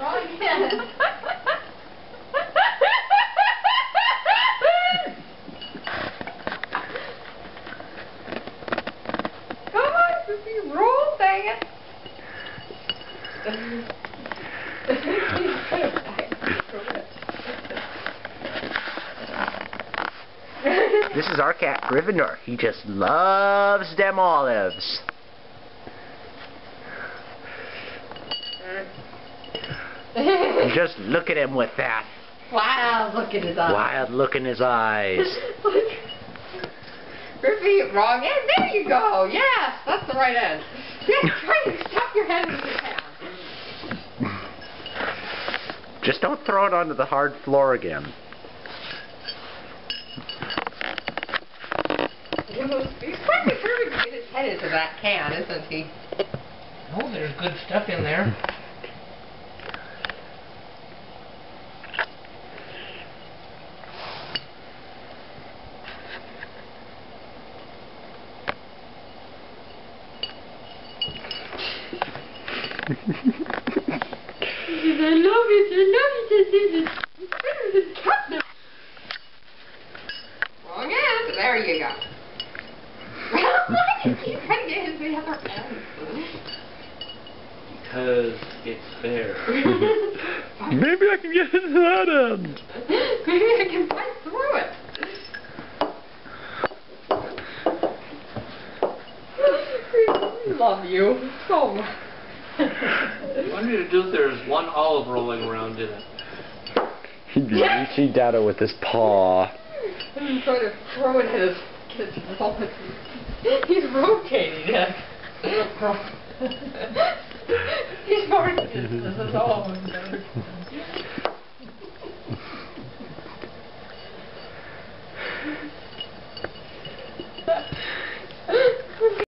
Try again. Come on, Sophie, roll, dang it. This is our cat, Gryffindor. He just loves them olives. Just look at him with that Wow, look at his eyes. wild look in his eyes. Griffey, wrong end. There you go. Yes, that's the right end. Yeah, try to stuff your head in the pan. Just don't throw it onto the hard floor again. He's quite determined to get his head into that can, isn't he? Oh, there's good stuff in there. I love it, it's better than catnip. Wrong end, there you go. Why did you try to get his the other end? Because it's fair. Maybe I can get into that end. Maybe I can fight through it. I love you so much. What I need to do is there's one olive rolling around in it. He'd be reaching down it with his paw. He's trying to throw it at his wallet. He's rotating it. He's already this is all.